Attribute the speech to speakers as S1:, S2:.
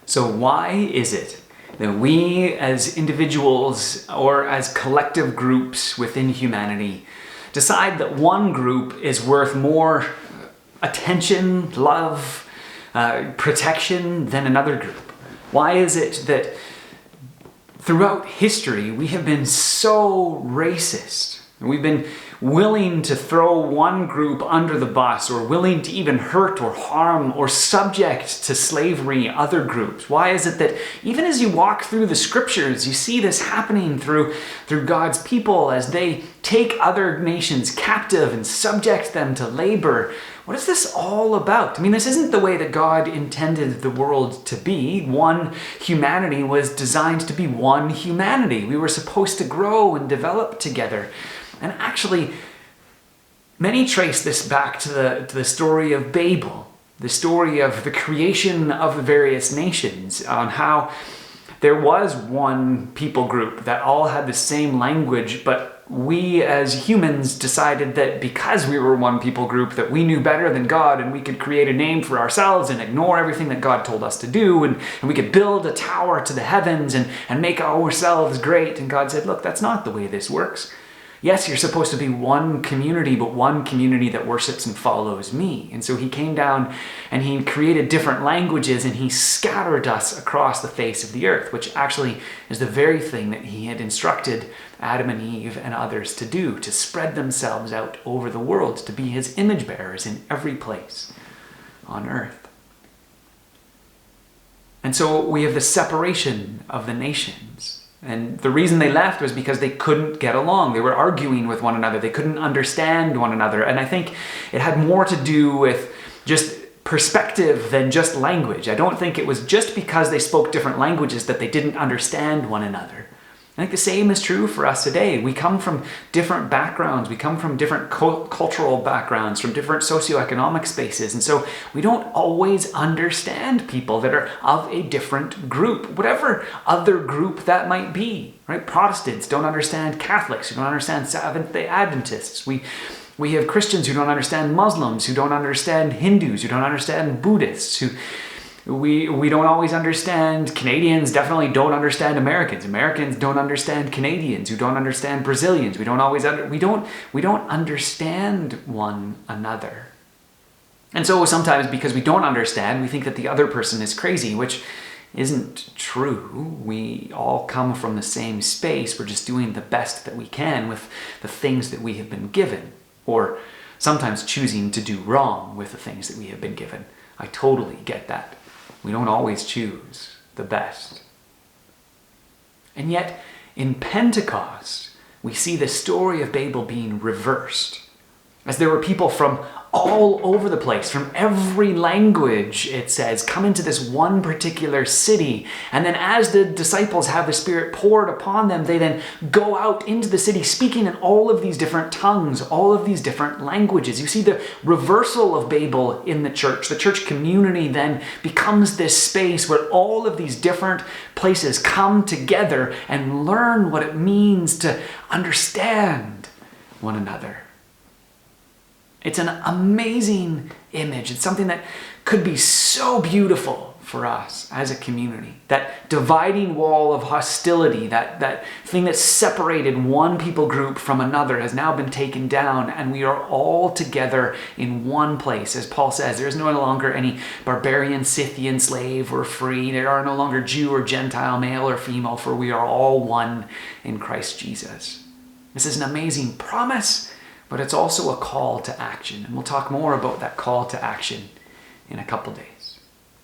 S1: So why is it that we as individuals or as collective groups within humanity decide that one group is worth more attention, love, protection than another group? Why is it that throughout history we have been so racist? We've been willing to throw one group under the bus, or willing to even hurt or harm or subject to slavery other groups. Why is it that even as you walk through the scriptures, you see this happening through God's people as they take other nations captive and subject them to labor? What is this all about? I mean, this isn't the way that God intended the world to be. One humanity was designed to be one humanity. We were supposed to grow and develop together. And actually, many trace this back to the story of Babel, the story of the creation of the various nations, on how there was one people group that all had the same language, but we as humans decided that because we were one people group that we knew better than God, and we could create a name for ourselves and ignore everything that God told us to do, and we could build a tower to the heavens and make ourselves great. And God said, look, that's not the way this works. Yes, you're supposed to be one community, but one community that worships and follows me. And so he came down and he created different languages, and he scattered us across the face of the earth, which actually is the very thing that he had instructed Adam and Eve and others to do, to spread themselves out over the world, to be his image bearers in every place on earth. And so we have the separation of the nations. And the reason they left was because they couldn't get along. They were arguing with one another. They couldn't understand one another. And I think it had more to do with just perspective than just language. I don't think it was just because they spoke different languages that they didn't understand one another. I think the same is true for us today. We come from different backgrounds. We come from different cultural backgrounds, from different socioeconomic spaces. And so we don't always understand people that are of a different group, whatever other group that might be, right? Protestants don't understand Catholics, who don't understand Seventh-day Adventists. We have Christians who don't understand Muslims, who don't understand Hindus, who don't understand Buddhists, we don't always understand. Canadians definitely don't understand Americans. Americans don't understand Canadians, who don't understand Brazilians. We don't understand one another. And so sometimes, because we don't understand, we think that the other person is crazy, which isn't true. We all come from the same space. We're just doing the best that we can with the things that we have been given, or sometimes choosing to do wrong with the things that we have been given. I totally get that. We don't always choose the best. And yet, in Pentecost, we see the story of Babel being reversed, as there were people from all over the place, from every language, it says, come into this one particular city. And then as the disciples have the Spirit poured upon them, they then go out into the city speaking in all of these different tongues, all of these different languages. You see the reversal of Babel in the church. The church community then becomes this space where all of these different places come together and learn what it means to understand one another. It's an amazing image. It's something that could be so beautiful for us as a community. That dividing wall of hostility, that thing that separated one people group from another, has now been taken down, and we are all together in one place. As Paul says, there is no longer any barbarian, Scythian, slave or free. There are no longer Jew or Gentile, male or female, for we are all one in Christ Jesus. This is an amazing promise, but it's also a call to action. And we'll talk more about that call to action in a couple days.